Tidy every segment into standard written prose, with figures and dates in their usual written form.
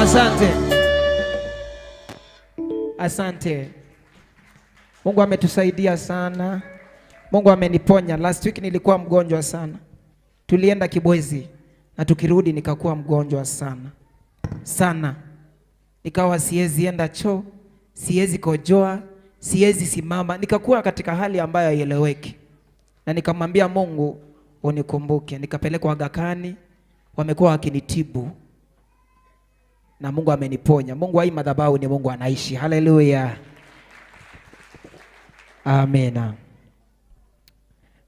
Asante. Asante. Mungu ametusaidia sana. Mungu ameniponya. Last week nilikuwa mgonjwa sana. Tulienda Kibwezi na tukirudi nikakuwa mgonjwa sana. Sana. Nikawa siwezi enda choo, siwezi kojoa, siwezi simama. Nikakuwa katika hali ambayo haieleweki. Na nikamwambia Mungu unikumbuke. Nikapelekwa Aga Khan, wamekuwa wakinitibu. Na Mungu ameniponya. Mungu wa hii madhabahu ni Mungu anaishi. Haleluya. Amina.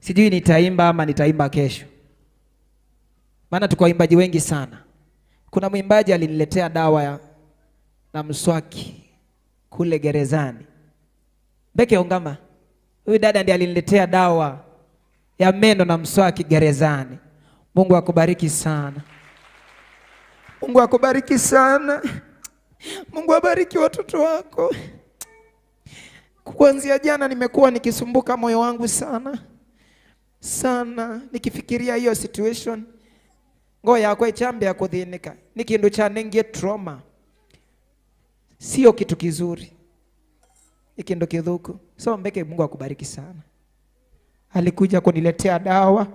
Sijui nitaimba ama nitaimba kesho. Maana tuko waimbaji wengi sana. Kuna mwimbaji aliniletea dawa na mswaki kule gerezani. Beke Ongama. Huyu dada ndiye aliniletea dawa ya meno na mswaki gerezani. Mungu akubariki sana. Mungu akubariki sana. Mungu abariki watoto wako. Kuanzia jana nimekuwa nikisumbuka moyo wangu sana. Sana. Nikifikiria hiyo situation. Ngoya kwa chambe ya kudhinika. Nikindu cha nengie trauma. Sio kitu kizuri. Nikindu kidhuku. So mbeke Mungu akubariki sana. Alikuja kuniletea dawa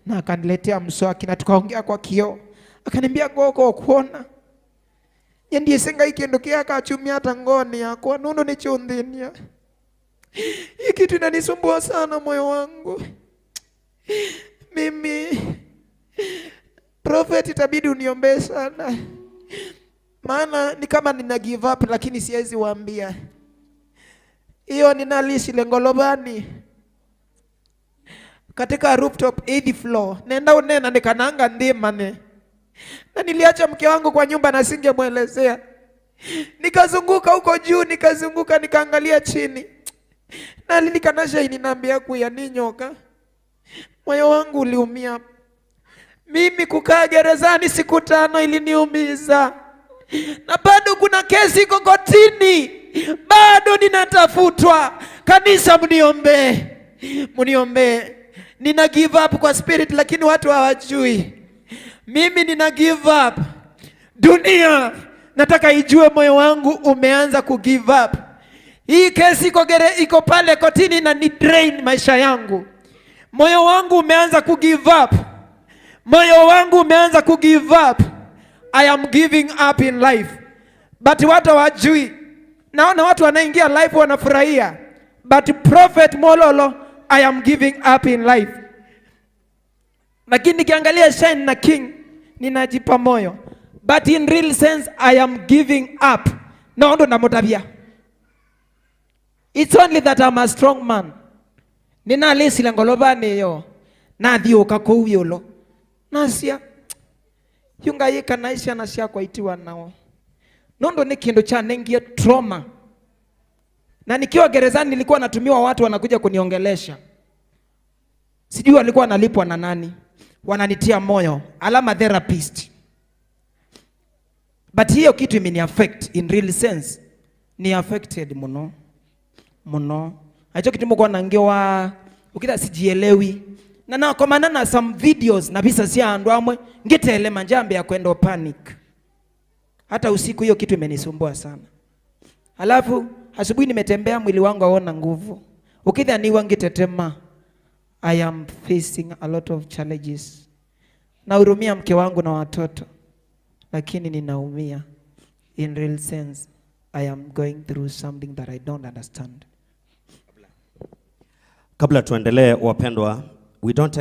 na akaniletea mswaki na tukaongea kwa kioo. Akaniambia goko kuona. Ndiye senga ikindu kiaka achumia hata ngoni yako. Nundu ni chundhinia. Hii kitu inanisumbua sana moyo wangu. Mimi Prophet itabidi uniombee sana. Maana ni kama nina give up lakini siwezi waambia. Hiyo ninalishi Lengolobani. Katika rooftop 80 floor. Nenda unena nikananga ndima ne. Na niliacha mke wangu kwa nyumba na singemuelezea. Nikazunguka huko juu, nikazunguka nikaangalia chini. Na lilikanasha inaniambia kuya ni nyoka. Moyo wangu uliumia. Mimi kukaa gerezani siku 5 iliniumiza. Na bado kuna kesi iko kotini. Bado ninatafutwa. Kanisa mniombe. Mniombe. Nina give up kwa spirit lakini watu hawajui. Mimi nina give up. Dunia nataka ijue moyo wangu umeanza ku give up. Hii kesi iko pale kotini na ni drain maisha yangu. Moyo wangu umeanza ku give up. Moyo wangu umeanza ku give up. I am giving up in life. But watu hawajui. Naona watu wanaingia life wanafurahia. But Prophet Mololo, I am giving up in life. Lakini nikiangalia Shine na King, ninajipa moyo. But in real sense, I am giving up. Naondo na motabia. It's only that I'm a strong man. Nina lesi Lengolobani yo. Na dhioka kuuyolo. Nasia. Yunga yika naisha nasia kwa itiwa nao. Nondo ni kindu cha nengie trauma. Na nikiwa gerezani nilikuwa natumiwa watu wanakuja kuniongelesha. Sijui walikuwa wanalipwa na nani. Wananitia moyo. Alama therapist. But hiyo kitu imeni affect in real sense. Ni affected muno. Muno. Hicho kitu mko nangewa ukita sijielewi. Na kwa maana na some videos na visa sia andwamwe ngitele manjambe ya kwenda panic. Hata usiku hiyo kitu imenisumbua sana. Alafu asubuhi nimetembea mwili wangu haona nguvu. Ukidha niwa ngitetema. I am facing a lot of challenges. Nahurumia mke wangu na watoto. Lakini ninaumia. In real sense, I am going through something that I don't understand. Kabla tuendelee wapendwa, we don't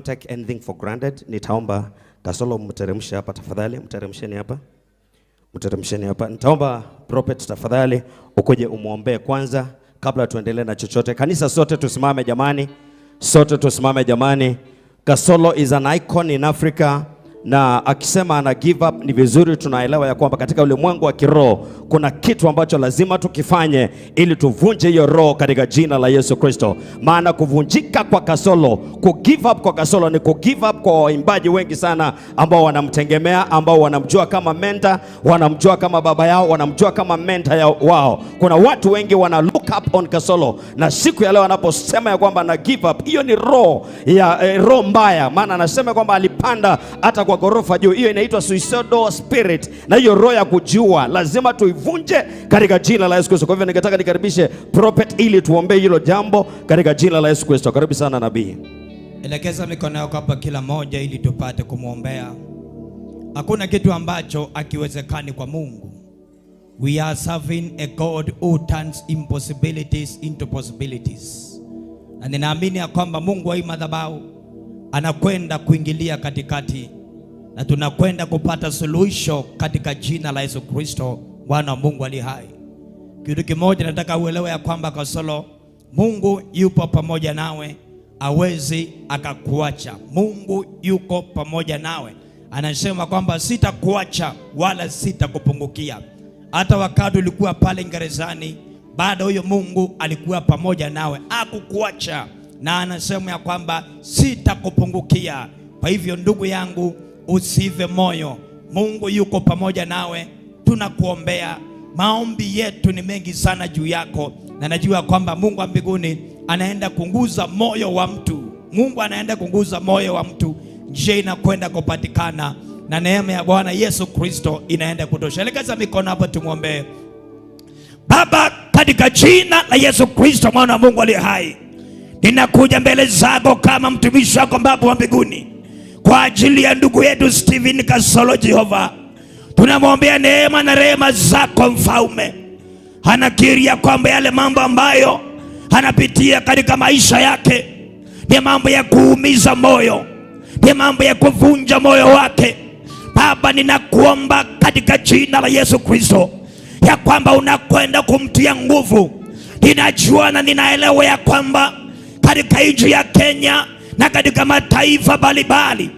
take anything for granted. Nitaomba Kasolo mteremshe hapa tafadhali, mteremsheni hapa. Mteremsheni hapa. Nitaomba Prophet tafadhali ukuje umuombe kwanza kabla tuendelee na chochote. Kanisa sote tusimame jamani. Sote tusimame jamani. Kasolo is an icon in Africa. Na akisema ana give up ni vizuri tunaelewa ya kwamba katika ulimwengu wa kiroho kuna kitu ambacho lazima tukifanye ili tuvunje hiyo roho katika jina la Yesu Kristo. Maana kuvunjika kwa Kasolo, ku give up kwa Kasolo ni ku give up kwa waimbaji wengi sana ambao wanamtegemea, ambao wanamjua kama mentor, wanamjua kama baba yao, wanamjua kama mentor wao. Kuna watu wengi wana look up on Kasolo. Na siku ya leo anaposema ya kwamba na give up, hiyo ni roho ya roho mbaya, maana anasema kwamba alipanda hata kwa ghorofa juu. Hiyo inaitwa suicidal spirit, na hiyo roho ya kujiua lazima tuivunje katika jina la Yesu Kristo. Kwa hivyo ningetaka nikaribishe prophet ili tuombe hilo jambo katika jina la Yesu Kristo. Karibu sana nabii. Elekeza mikono yako hapa kila moja ili tupate kumuombea. Hakuna kitu ambacho akiwezekani kwa Mungu. We are serving a God who turns impossibilities into possibilities. Na ninaamini ya kwamba Mungu wa hii madhabahu anakwenda kuingilia katikati, na tunakwenda kupata suluhisho katika jina la Yesu Kristo, Bwana Mungu ali hai. Kitu kimoja nataka uelewe ya kwamba Kasolo, Mungu yupo pamoja nawe, hawezi akakuacha. Mungu yuko pamoja nawe. Anasema kwamba sitakuacha wala sitakupungukia. Hata wakati ulikuwa pale gerezani, bado huyo Mungu alikuwa pamoja nawe, hakukuacha, na anasema ya kwamba sitakupungukia. Kwa hivyo ndugu yangu, usive moyo, Mungu yuko pamoja nawe. Tunakuombea, maombi yetu ni mengi sana juu yako, na najua kwamba Mungu wa mbinguni anaenda kunguza moyo wa mtu. Mungu anaenda kunguza moyo wa mtu. Njia inakwenda kupatikana, na neema ya Bwana Yesu Kristo inaenda kutosha. Elekeza mikono hapo tumuombe. Baba, katika jina la Yesu Kristo mwana wa Mungu aliye hai, ninakuja mbele zako kama mtumishi wako Baba wa mbinguni, kwa ajili ya ndugu yetu Steven Kasolo. Jehova, tunamwombea neema na rehema zako Mfalme. Anakiri ya kwamba yale mambo ambayo anapitia katika maisha yake ni mambo ya kuumiza moyo, ni mambo ya kuvunja moyo wake. Baba, ninakuomba katika jina la Yesu Kristo ya kwamba unakwenda kumtia nguvu. Ninajua na ninaelewa ya kwamba katika nchi ya Kenya na katika mataifa mbalimbali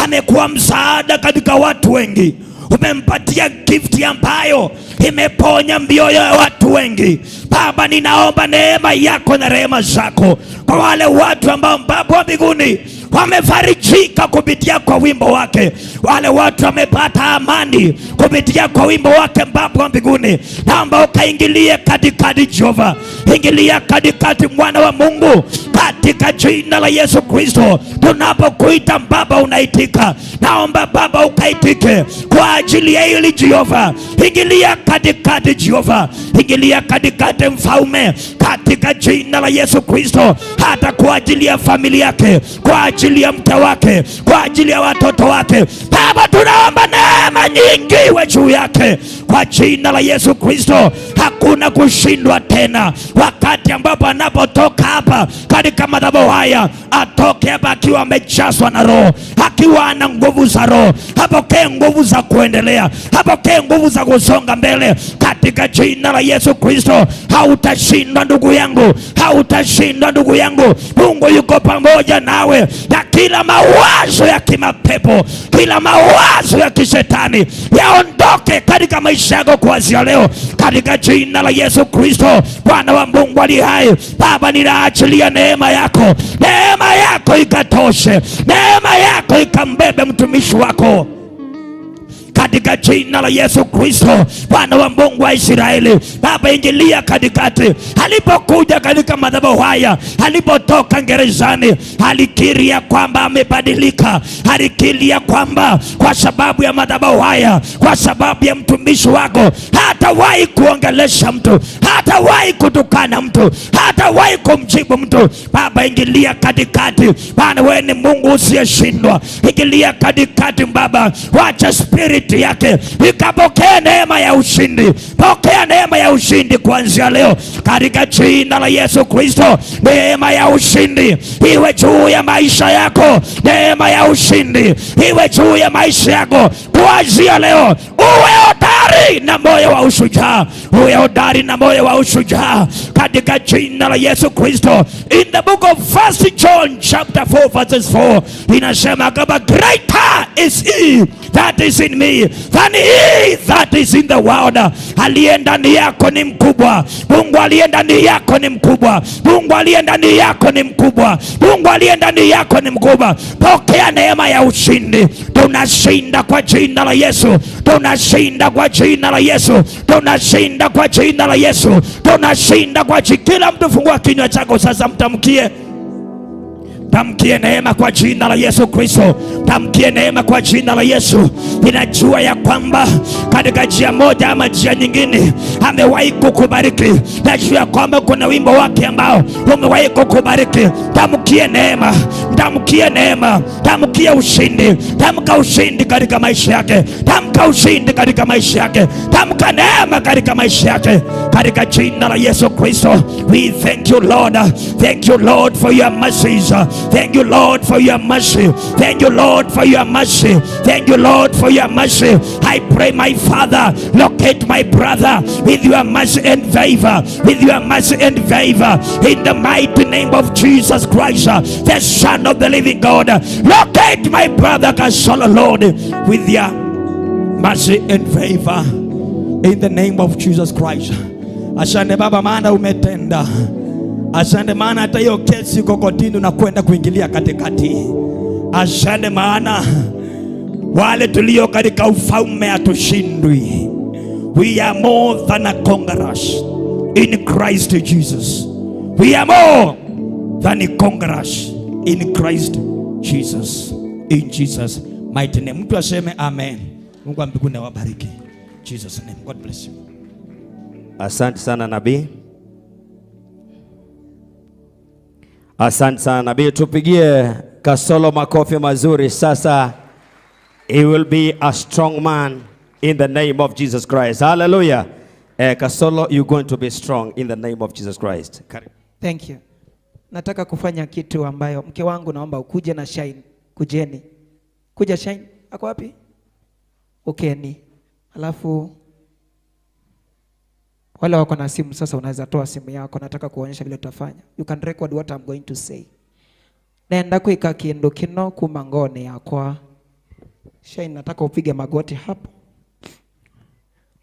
amekuwa msaada katika watu wengi. Umempatia gift ambayo imeponya mioyo ya watu wengi. Baba, ninaomba neema yako na rehema zako kwa wale watu ambao Baba wa mbinguni wamefarijika kupitia kwa wimbo wake, wale watu wamepata amani kupitia kwa wimbo wake Baba wa mbinguni. Naomba ukaingilie katikati Jehova, ingilia katikati mwana wa Mungu, katika jina la Yesu Kristo. Tunapokuita Baba unaitika, naomba Baba ukaitike kwa ajili ya hili Jehova. Ingilia katikati Jehova, ingilia katikati Mfalme, katika jina la Yesu Kristo, hata kwa ajili ya familia yake, kwa ajili ya mke wake, kwa ajili ya watoto wake. Baba, tunaomba neema nyingi iwe juu yake kwa jina la Yesu Kristo. Hakuna kushindwa tena. Wakati ambapo anapotoka hapa katika madhabahu haya, atoke hapa akiwa amejazwa na Roho, akiwa ana nguvu za Roho. Apokee nguvu za kuendelea, apokee nguvu za kusonga mbele katika jina la Yesu Kristo. Hautashindwa ndugu yangu, hautashindwa ndugu yangu. Mungu yuko pamoja nawe, na kila mawazo ya kimapepo, kila mawazo ya kishetani yaondoke katika maisha yako kuanzia leo katika jina la Yesu Kristo, Bwana wa Mungu aliye hai. Baba, ninaachilia neema yako, neema yako ikatoshe, neema yako ikambebe mtumishi wako katika jina la Yesu Kristo, Bwana wa Mungu wa Israeli. Baba, ingilia katikati. Alipokuja katika madhabahu haya, alipotoka gerezani, alikiri ya kwamba amebadilika. Alikiri ya kwamba kwa sababu ya madhabahu haya, kwa sababu ya mtumishi wako, hatawahi kuongelesha mtu, hatawahi kutukana mtu, hatawahi kumjibu mtu. Baba, ingilia katikati. Bwana, wewe ni Mungu usiyeshindwa. Ingilia katikati Baba, wacha spirit yake ikapokea neema ya ushindi. Pokea neema ya ushindi kuanzia leo katika jina la Yesu Kristo. Neema ya ushindi iwe juu ya maisha yako, neema ya ushindi iwe juu ya maisha yako kuanzia leo. Uwe hodari na moyo wa ushujaa, uwe hodari na moyo wa ushujaa katika jina la Yesu Kristo. In the book of 1 John chapter 4 verses 4 inasema kama greater is he that is in me than he that is in the world. Aliye ndani yako ni mkubwa. Mungu aliye ndani yako ni mkubwa. Mungu aliye ndani yako ni mkubwa. Mungu aliye ndani yako ni mkubwa. Pokea neema ya ushindi. Tunashinda kwa jina la Yesu. Tunashinda kwa jina la Yesu. Tunashinda kwa jina la Yesu. Tunashinda kwa jina. Kila mtu fungua kinywa chako sasa, mtamkie. Tamkie neema kwa jina la Yesu Kristo. Tamkie neema kwa jina la Yesu. Ninajua ya kwamba katika njia moja ama njia nyingine amewahi kukubariki. Najua ya kwamba kuna wimbo wake ambao umewahi kukubariki. Tamkie neema. Tamkie neema. Tamkie ushindi. Tamka ushindi katika maisha yake. Tamka ushindi katika maisha yake. Tamka neema katika maisha yake. Katika jina la Yesu Kristo. We thank you Lord. Thank you Lord for your mercies. Thank you Lord for your mercy. Thank you Lord for your mercy. Thank you Lord for your mercy. I pray my Father, locate my brother with your mercy and favor. With your mercy and favor. In the mighty name of Jesus Christ, the Son of the living God. Locate my brother Kasolo, Lord, with your mercy and favor. In the name of Jesus Christ. Asante Baba maana umetenda. Asante maana hata hiyo kesi kokotini na kwenda kuingilia katikati. Asante maana wale tulio katika ufalme hatushindwi. We are more than a conquerors in Christ Jesus. We are more than a conquerors in Christ Jesus. In Jesus mighty name. Mtu aseme amen. Mungu wa mbinguni awabariki. Jesus name. God bless you. Asante sana nabii. Asante sana nabii. Tupigie Kasolo makofi mazuri. Sasa he will be a strong man in the name of Jesus Christ. Hallelujah. Kasolo, you're going to be strong in the name of Jesus Christ. Thank you. Nataka kufanya kitu ambayo mke wangu naomba ukuje na Shine. Kujeni. Kuja Shine. Ako wapi? Ukeni. Alafu wale wako na simu sasa unaweza toa simu yako. Nataka kuonyesha vile tutafanya. You can record what I'm going to say. Nenda kuika kindu kino kumangone yakwa. Shine, nataka upige magoti hapo.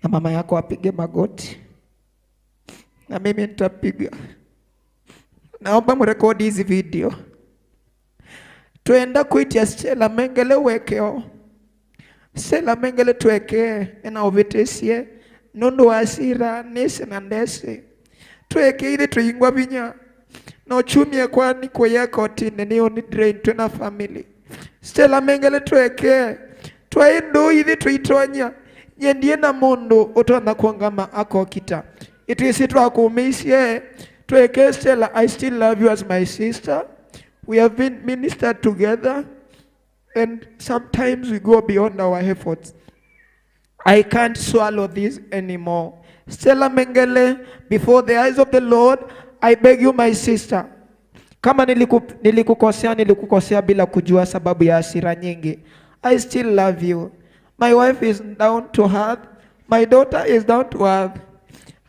Na mama yako apige magoti. Na mimi nitapiga. Naomba mrekodi hizi video. Tuenda kuitia Stella Mengele wekeo. Stella Mengele tuwekee na ovitesie. Nundu wasira nese na ndese. Tuweke ili tuingwa binya. Na uchumie kwani kwa yako tine ni oni drain tuena family. Stella Mengele tuwekee. Tuwaindu ili tuitonya. Nyendie na mundu utuanda kuangama ako kita. Ituisi tuwakumisye. Tuwekee Stella, I still love you as my sister. We have been ministered together. And sometimes we go beyond our efforts. I can't swallow this anymore. Stella Mengele, before the eyes of the Lord, I beg you my sister. Kama nilikukosea bila kujua sababu ya hasira nyingi. I still love you. My wife is down to earth. My daughter is down to earth.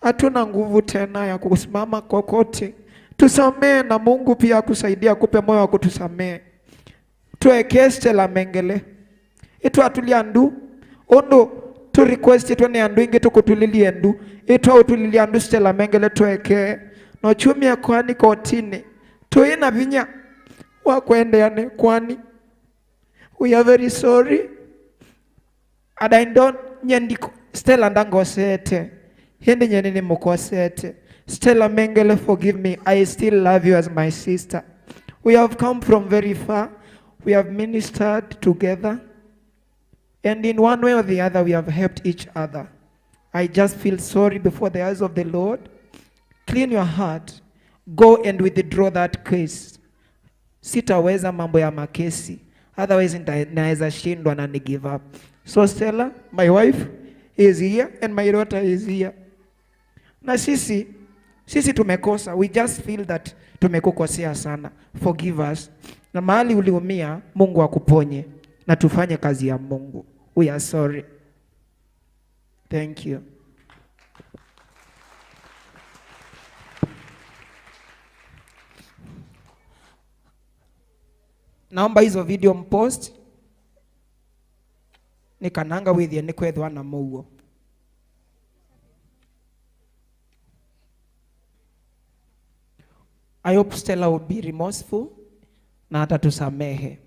Hatuna nguvu tena ya kusimama kokote. Tusamee na Mungu pia kusaidia kupe moyo wa kutusamee. Tuweke Stella Mengele. Itu atulia ndu. Ondo tu request tuone andu inge tukutulilie ndu. Itu utulilia ndu Stella Mengele tuweke. No chumia kwani kotini. Tuina vinya. Wakwendeane kwani. We are very sorry. And I don't nyendiko. Stella ndangosete. Hindi nyenini mukosete. Stella Mengele, forgive me. I still love you as my sister. We have come from very far. We have ministered together. And in one way or the other, we have helped each other. I just feel sorry before the eyes of the Lord. Clean your heart. Go and withdraw that case. Sitaweza mambo ya makesi. Otherwise, naweza shindwa na give up. So Stella, my wife is here and my daughter is here. Na sisi tumekosa. We just feel that tumekukosea sana. Forgive us. Na mahali uliumia, Mungu akuponye. Na tufanye kazi ya Mungu. We are sorry. Thank you. Naomba hizo video mpost. Nikananga withie nikwethwa na mugo. I hope Stella will be remorseful na atatusamehe.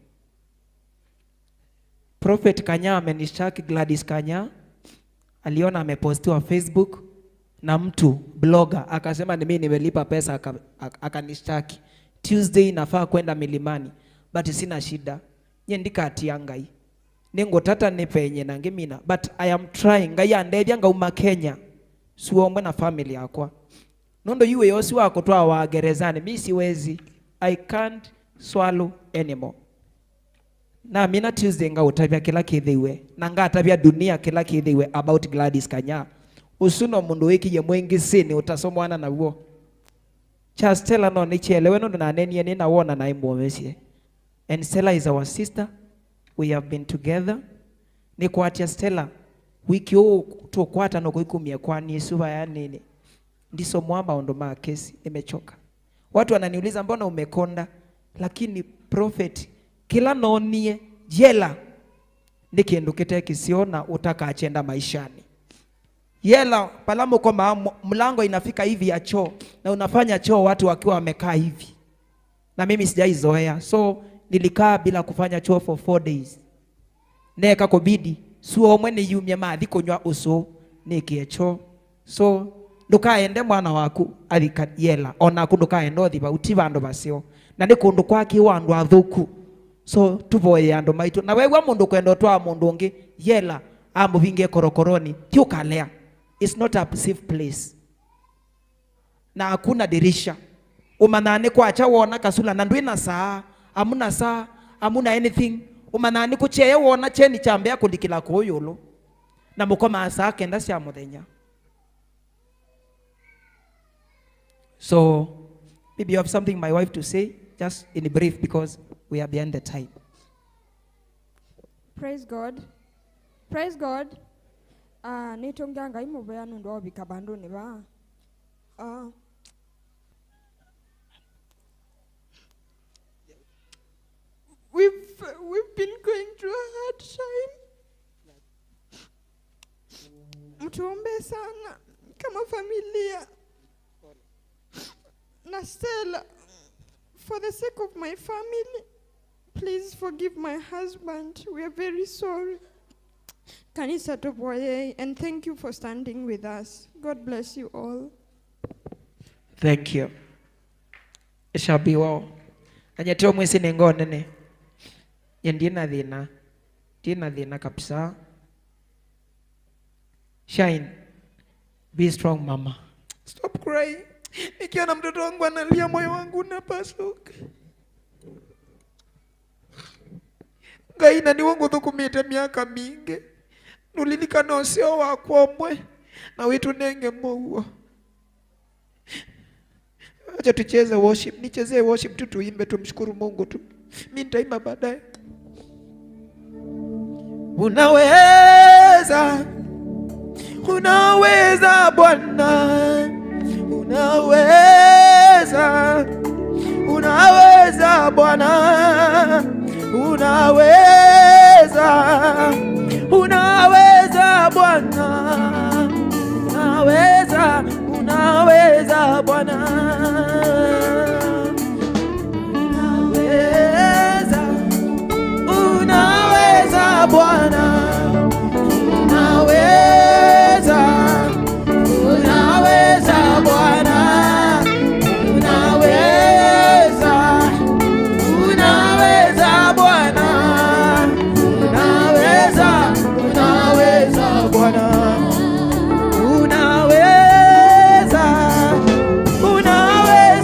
Prophet Kanya amenishtaki Gladys Kanya. aliona amepostiwa Facebook na mtu blogger, akasema ni mimi nimelipa pesa, akanishtaki. Tuesday nafaa kwenda milimani, but sina shida. Nye ndika atiangai. Nengo tata nipenye na ngimina, but I am trying. Ngai andebya nga uma Kenya. Suombe na family yakwa. Nondo yuwe yosi wako toa wa gerezani. Mimi siwezi. I can't swallow anymore. Na mina Tuesday nga utabia kila kithiwe. Na nga atabia dunia kila kithiwe about Gladys Kanya. Usuno mundu wiki ye mwengi sini utasomwana na uo. Charles Stella no nichelewe no na neni yeni na wona na imwomesie. And Stella is our sister. We have been together. Ni kuatia Stella. Wiki huu tukwata no kuikumia kwa ni suva ya nini. Ndiso mwamba ondoma kesi. Nimechoka. Watu wananiuliza mbona umekonda. Lakini prophet. Kila nonie jela. Nikiendukete kisiona utaka achenda maishani. Yela palamu kwamba mlango inafika hivi ya choo. Na unafanya choo watu wakiwa wamekaa hivi. Na mimi sijaizoea. So nilikaa bila kufanya choo for 4 days. Neka kubidi suo mwene yumye mathi kunywa uso nikie choo. So ndukaende mwana waku athika yela ona kundukaende othiba utibando basio na ni kundu kwaki wandu athuku. So tuvoye ando maitu na wewe mundu kwenda twa mundu ungi yela amuvinge korokoroni tiukalea. It's not a safe place. Na hakuna dirisha. Umanane kwa acha wona kasula na ndwina saa amuna saa amuna anything. Umanani kucheye wona cheni chambe ya kundikila koyolo. Na mukoma saa kenda sia muthenya. So maybe you have something my wife to say, just in brief because we are beyond the time. Praise God. Praise God. Nitonganga imubaya ndo bikabandu ni ba. We've been going through a hard time. Mtuombe sana kama familia. Na Stella, for the sake of my family, please forgive my husband. We are very sorry. Kanisa Toboye, and thank you for standing with us. God bless you all. Thank you. It shall be well. Anyatio mwisi nengone ne. Yendina dhina. Dina dhina kapsa. Shine. Be strong, mama. Stop crying. Nikiona mtoto wangu analia moyo wangu unapasuka. Gaina ni wangu thukumite miaka mingi. Nulilika no sio wakwomwe. Na witu nenge mouo. Acha tucheze worship. Nicheze worship tu tuimbe tumshukuru Mungu tu. Mimi nitaimba baadaye. Unaweza. Unaweza Bwana. Unaweza. Unaweza Bwana. Unaweza. Unaweza Bwana. Unaweza. Unaweza Bwana. Unaweza. Unaweza Bwana. Unaweza. Unaweza Bwana. Unaweza. Unaweza Bwana. Unaweza. Unaweza Bwana. Unaweza. Unaweza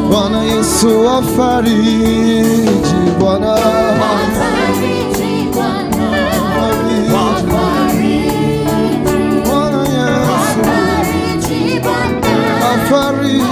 Bwana Yesu afariji, Bwana afariji, Bwana Yesu afariji.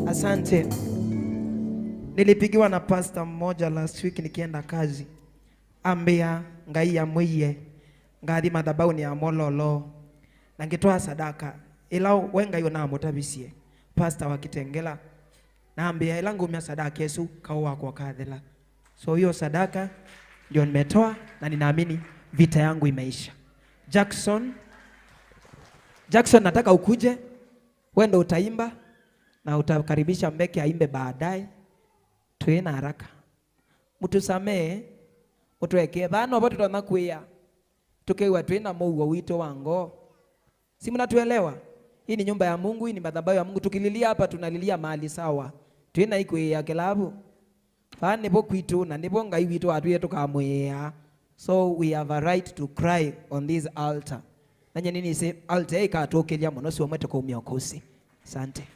Asante. Nilipigiwa na pastor mmoja last week nikienda kazi. Ambia ngai ya mwiye ngadi madhabau ni ya mololo na ngitoa sadaka ila wenga yona motabisie pastor wakitengela na ambia ila ngumia sadaka Yesu kawa kwa kadhela. So hiyo sadaka ndio nimetoa na ninaamini vita yangu imeisha. Jackson nataka ukuje, wewe ndio utaimba na utakaribisha Mbeki aimbe baadaye. Tuena haraka. Mutusamee, mutuweke bano bote tunakuya. Tukiwa tuena Mungu wito wango. Si mnatuelewa? Hii ni nyumba ya Mungu, hii ni madhabahu ya Mungu. Tukililia hapa tunalilia mahali sawa. Tuena iko ya kelabu. Fane bokwitu na ndipo ngai wito watu yetu kamwea. So we have a right to cry on this altar. Nanye nini se altar ikatokelia mono si omete kwa umiokosi. Asante.